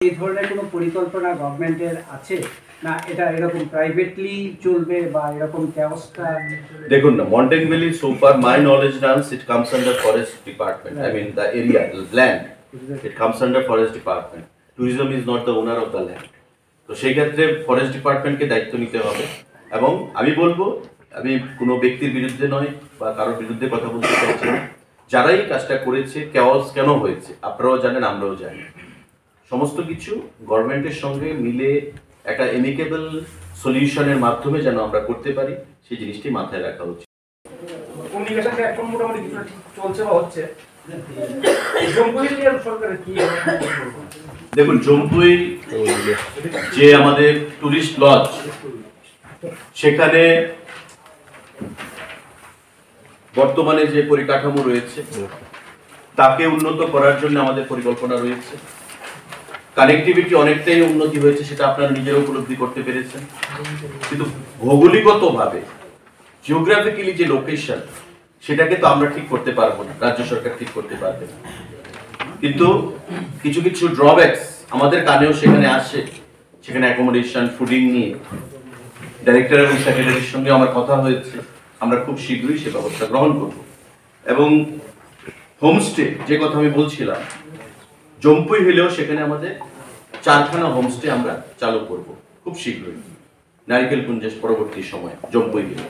এই ধরনের কোনো পরিকল্পনা গভর্নমেন্টের আছে না এটা এরকম প্রাইভেটলি চলবে বা এরকম ব্যবস্থা? দেখুন না, mountain valley so far my knowledge runs it comes under forest department. I mean the area, the land, it comes under forest department. Tourism is not the owner of the land. তো সেই ক্ষেত্রে forest ডিপার্টমেন্টকে দায়িত্ব নিতে হবে। এবং আমি বলবো, আমি কোনো ব্যক্তির বিরুদ্ধে নয় বা কারোর বিরুদ্ধে কথা বলতে চাইছি না, যারাই কাজটা করেছে কেওয়াস কেন হয়েছে আপনারাও জানেন, আমরাও জানি। সমস্ত কিছু গভর্নমেন্টের সঙ্গে মিলে একটা এমিকেবল সলিউশনের মাধ্যমে যেন আমরা করতে পারি, সেই জিনিসটি মাথায় রাখা উচিত। কমিউনিকেশনটা এখন মোটামুটি কিছু চলছে বা হচ্ছে। জম্পুই এর সরকারের কি? দেখুন, জম্পুই যে আমাদের টুরিস্ট লজ, সেখানে বর্তমানে যে পরিকাঠামো রয়েছে তাকে উন্নত করার জন্য আমাদের পরিকল্পনা রয়েছে। কানেক্টিভিটি অনেকটাই উন্নতি হয়েছে, সেটা আপনারা নিজেরা উপলব্ধি করতে পেরেছেন। কিন্তু ভৌগোলিকভাবে জিওগ্রাফিক্যালি যে লোকেশন, সেটাকে তো আমরা ঠিক করতে পারবো না, রাজ্য সরকার ঠিক করতে পারবে না। কিন্তু কিছু কিছু ড্রব্যাকস আমাদের কানেও সেখানে আসে। সেখানে অ্যাকোমোডেশন, ফুডিং নিয়ে ডাইরেক্টর এবং সেক্রেটারির সঙ্গে আমার কথা হয়েছে, আমরা খুব শীঘ্রই সে ব্যবস্থা গ্রহণ করব। এবং হোমস্টে যে কথা আমি বলছিলাম, জম্পুই হলেও সেখানে আমাদের 4খানা হোমস্টে আমরা চালু করব খুব শীঘ্রই, নারিকেল পুঞ্জের পরবর্তী সময় জম্পুই হিলে।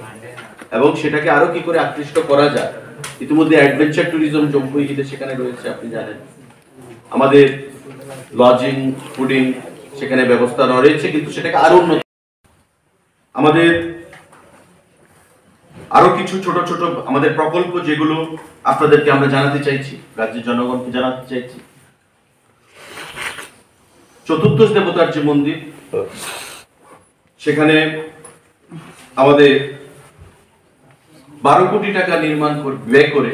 এবং সেটাকে আরো কি করে আকৃষ্ট করা যায়, ইতিমধ্যে অ্যাডভেঞ্চার ট্যুরিজম জম্পুই হিলে সেখানে রয়েছে, আপনি জানেন। আমাদের লজিং, ফুডিং সেখানে ব্যবস্থা রয়েছে, কিন্তু সেটাকে আরো উন্নত। আমাদের আরো কিছু ছোট ছোট আমাদের প্রকল্প যেগুলো আপনাদেরকে আমরা জানাতে চাইছি, রাজ্যের জনগণকে জানাতে চাইছি। চতুর্দশ দেবতার যে মন্দির, সেখানে আমাদের 12 কোটি টাকা নির্মাণ ব্যয় করে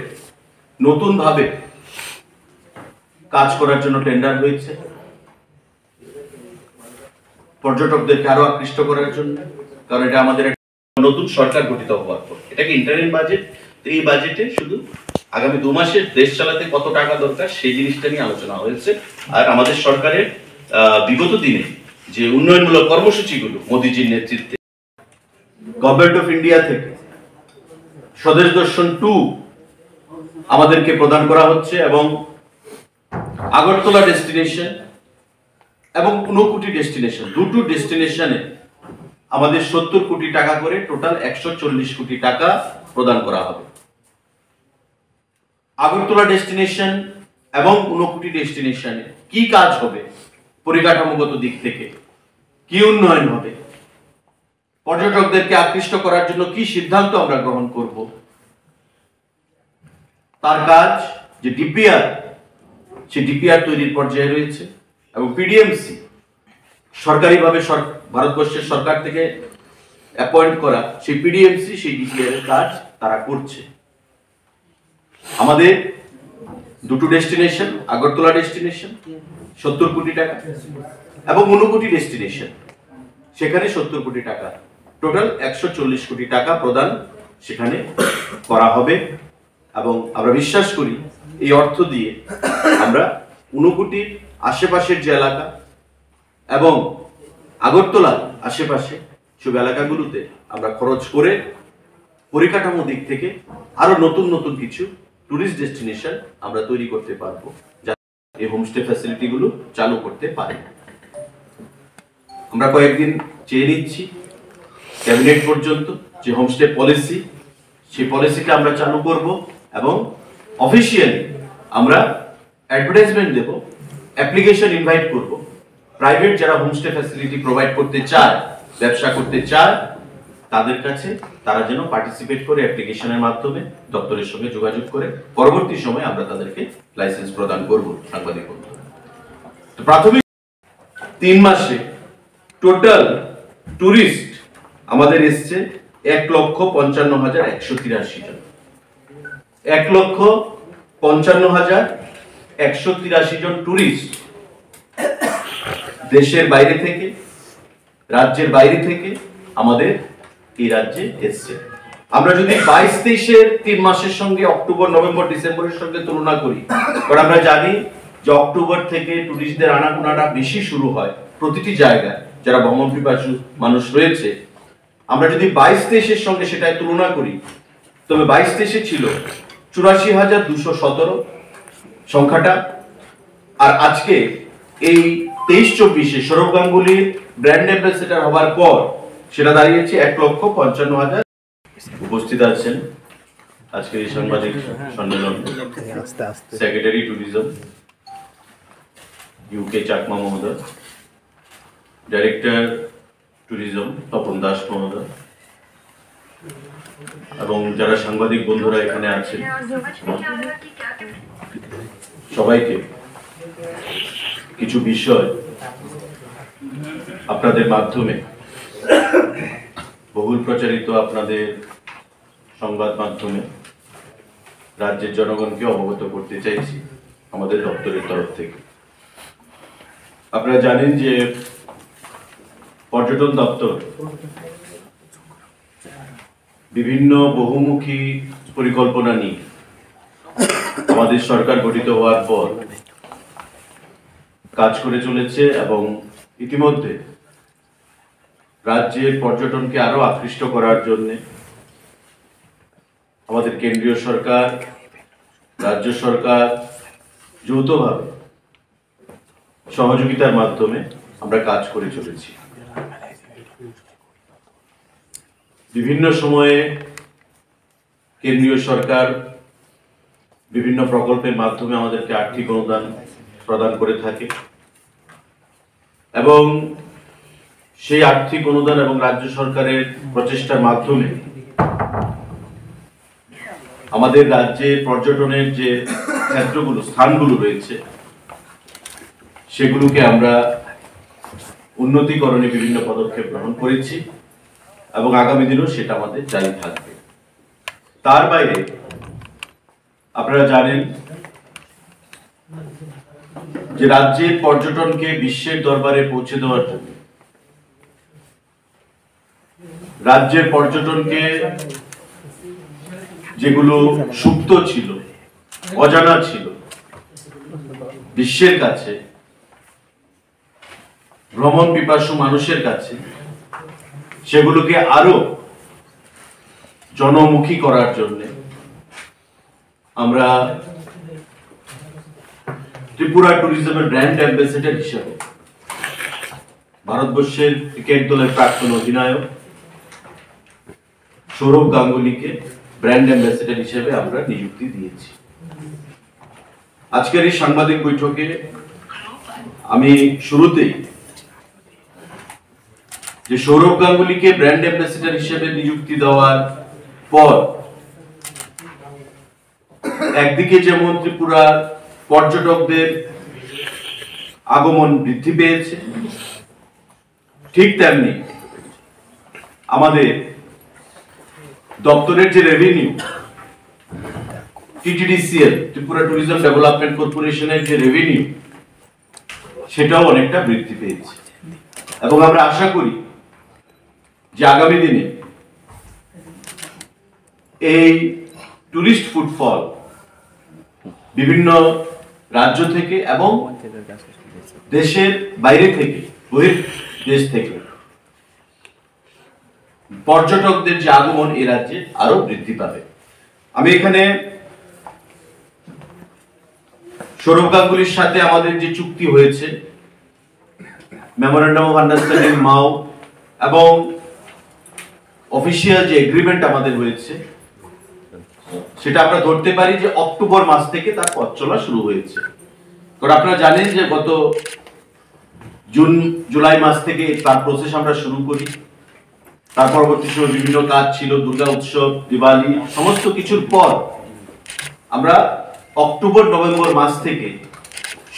নতুন ভাবে কাজ করার জন্য টেন্ডার হয়েছে, পর্যটকদেরকে আরো আকৃষ্ট করার জন্য। কারণ এটা আমাদের নতুন সরকার গঠিত হওয়ার পর, এটাকে ইন্টারিম বাজেট, এই বাজেটে শুধু আগামী 2 মাসে দেশ চালাতে কত টাকা দরকার সেই জিনিসটা নিয়ে আলোচনা হয়েছে। আর আমাদের সরকারের বিগত দিনে যে উন্নয়নমূলক কর্মসূচিগুলো মোদিজির নেতৃত্বে গভর্নমেন্ট অফ ইন্ডিয়া থেকে স্বদেশ দর্শন 2 আমাদেরকে প্রদান করা হচ্ছে, এবং আগরতলা ডেস্টিনেশন এবং ঊনকোটি ডেস্টিনেশন, দুটো ডেস্টিনেশনে আমাদের 70 কোটি টাকা করে টোটাল 140 কোটি টাকা প্রদান করা হবে। আগরতলা ডেস্টিনেশন এবং ঊনকোটি ডেস্টিনেশনে কি কাজ হবে, পরিকাঠামোগত দিক থেকে কি উন্নয়ন হবে, পর্যটকদেরকে আকৃষ্ট করার জন্য কি সিদ্ধান্ত আমরা গ্রহণ করব, তার কাজ যে ডিপিআর, সেই ডিপিআর তৈরির পর্যায়ে রয়েছে। এবং পিডিএমসি সরকারিভাবে ভারতবর্ষের সরকার থেকে অ্যাপয়েন্ট করা সেই পিডিএমসি, সেই ডিপিআর এর কাজ তারা করছে। আমাদের দুটো ডেস্টিনেশন, আগরতলা ডেস্টিনেশন 70 কোটি টাকা এবং ঊনকোটি ডেস্টিনেশন সেখানে 70 কোটি টাকা, টোটাল 140 কোটি টাকা প্রদান সেখানে করা হবে। এবং আমরা বিশ্বাস করি এই অর্থ দিয়ে আমরা ঊনকোটির আশেপাশের যে এলাকা এবং আগরতলার আশেপাশে সব এলাকাগুলোতে আমরা খরচ করে পরিকাঠামো দিক থেকে আরো নতুন নতুন কিছু টুরিস্ট ডেস্টিনেশন আমরা তৈরি করতে পারবো, যাতে এই হোমস্টে ফ্যাসিলিটিগুলো চালু করতে পারে। আমরা কয়েকদিন চেয়ে নিচ্ছি ক্যাবিনেট পর্যন্ত যে হোমস্টে পলিসি, সেই পলিসিটা আমরা চালু করব এবং অফিসিয়ালি আমরা অ্যাডভার্টাইজমেন্ট দেব, অ্যাপ্লিকেশন ইনভাইট করব। প্রাইভেট যারা হোমস্টে ফ্যাসিলিটি প্রোভাইড করতে চায়, ব্যবসা করতে চায়, তাদের কাছে তারা যেন পার্টিসিপেট করে অ্যাপ্লিকেশনের মাধ্যমে দপ্তরের সঙ্গে যোগাযোগ করে পরবর্তী সময়ে আমরা তাদেরকে লাইসেন্স প্রদান করব। সাংবাদিক বন্ধুরা, তো প্রাথমিক 3 মাসে টোটাল টুরিস্ট আমাদের এসছে 1,55,183 জন। 1,55,183 জন টুরিস্ট দেশের বাইরে থেকে, রাজ্যের বাইরে থেকে আমাদের এই রাজ্যে এসছে। আমরা যদি 22-23-এর 3 মাসের সঙ্গে অক্টোবর, নভেম্বর, ডিসেম্বরের সঙ্গে তুলনা করি, কারণ আমরা জানি যে অক্টোবর থেকে টুরিস্টদের আনাগোনাটা বেশি শুরু হয় প্রতিটি জায়গায় যারা ভ্রমণ পিপাসু মানুষ রয়েছে। আমরা যদি 22-23-এর সঙ্গে সেটা তুলনা করি, তবে 22-23-এ ছিল 84,217 সংখ্যাটা, আর আজকে এই 23-24-এ সৌরভ গাঙ্গুলির ব্র্যান্ড অ্যাম্বাসেডর হওয়ার পর সেটা দাঁড়িয়েছে 1,55,000। উপস্থিত আছেন আজকের এই সাংবাদিক সম্মেলন সেক্রেটারি ট্যুরিজম ইউকে চাকমা মহোদয়, ডাইরেক্টর ট্যুরিজম তপন দাস মহোদয়, এবং যারা সাংবাদিক বন্ধুরা এখানে আছেন সবাইকে কিছু বিষয় আপনাদের মাধ্যমে, বহুল প্রচারিত আপনাদের সংবাদ মাধ্যমে রাজ্যের জনগণকে অবগত করতে চাইছি আমাদের দপ্তরের তরফ থেকে। আপনারা জানেন যে পর্যটন দপ্তর বিভিন্ন বহুমুখী পরিকল্পনা নিয়ে আমাদের সরকার গঠিত হওয়ার পর কাজ করে চলেছে, এবং ইতিমধ্যে রাজ্যের পর্যটনকে আরো আকৃষ্ট করার জন্য আমাদের কেন্দ্রীয় সরকার, রাজ্য সরকার যৌথভাবে সহযোগিতার মাধ্যমে আমরা কাজ করে চলেছি। বিভিন্ন সময়ে কেন্দ্রীয় সরকার বিভিন্ন প্রকল্পের মাধ্যমে আমাদেরকে আর্থিক অনুদান প্রদান করে থাকে, এবং সেই আর্থিক অনুদান এবং রাজ্য সরকারের প্রচেষ্টার মাধ্যমে আমাদের রাজ্যে পর্যটনের যে ক্ষেত্রগুলো, স্থানগুলো রয়েছে সেগুলোকে আমরা উন্নতিকরণে বিভিন্ন পদক্ষেপ গ্রহণ করেছি, এবং আগামী দিনেও সেটা আমাদের জারি থাকবে। তার বাইরে আপনারা জানেন যে রাজ্যের পর্যটনকে বিশ্বের দরবারে পৌঁছে দেওয়ার জন্য, রাজ্যের পর্যটনকে যেগুলো সুপ্ত ছিল, অজানা ছিল বিশ্বের কাছে, ভ্রমণ পিপাসু মানুষের কাছে, সেগুলোকে আরো জনমুখী করার জন্য আমরা ত্রিপুরা ট্যুরিজমের ব্র্যান্ড অ্যাম্বাসেডর হিসেবে ভারতবর্ষের ক্রিকেট দলের প্রাক্তন অধিনায়ক সৌরভ গাঙ্গুলিকে ব্র্যান্ড অ্যাম্বাসেডর হিসেবে আমরা নিযুক্তি দিয়েছি। আজকের এই সাংবাদিক বৈঠকে আমি শুরুতেই যে সৌরভ গাঙ্গুলিকে ব্র্যান্ড অ্যাম্বাসেডর হিসেবে নিযুক্তি দেওয়ার পর একদিকে যেমন ত্রিপুরা পর্যটকদের আগমন বৃদ্ধি পেয়েছে, ঠিক তেমনি আমাদের দপ্তরের যে রেভিনিউ, টিটিডিসিএল ত্রিপুরা ট্যুরিজম ডেভেলপমেন্ট কর্পোরেশনের যে রেভিনিউ, সেটাও অনেকটা বৃদ্ধি পেয়েছে, এবং আমরা আশা করি যে আগামী দিনে এই টুরিস্ট ফুটফল বিভিন্ন রাজ্য থেকে এবং দেশের বাইরে থেকে, বহির্দেশ থেকে পর্যটকদের যে আগমন এই রাজ্যে আরো বৃদ্ধি পাবে। আমি এখানে সৌরভ গাঙ্গুলির সাথে আমাদের যে চুক্তি হয়েছে, মেমোরেন্ডাম অফ আন্ডারস্ট্যান্ডিং মাও, এবং অফিসিয়াল যে এগ্রিমেন্ট আমাদের হয়েছে, সেটা আমরা ধরতে পারি যে অক্টোবর মাস থেকে তার পথ চলা শুরু হয়েছে। কারণ আপনারা জানেন যে গত জুন জুলাই মাস থেকে তার প্রসেস আমরা শুরু করি। তার পরবর্তী সময় বিভিন্ন কাজ ছিল, দুর্গা উৎসব, দিওয়ালি, সমস্ত কিছুর পর আমরা অক্টোবর নভেম্বর মাস থেকে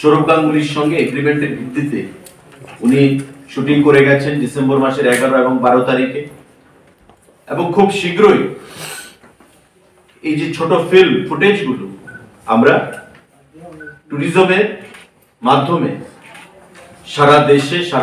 সৌরভ গাঙ্গুলির সঙ্গে এগ্রিমেন্টের ভিত্তিতে উনি শুটিং করে গেছেন ডিসেম্বর মাসের 11 এবং 12 তারিখে, এবং খুব শীঘ্রই এই যে ছোট ফিল্ম ফুটেজগুলো আমরা ট্যুরিজমের মাধ্যমে সারা দেশে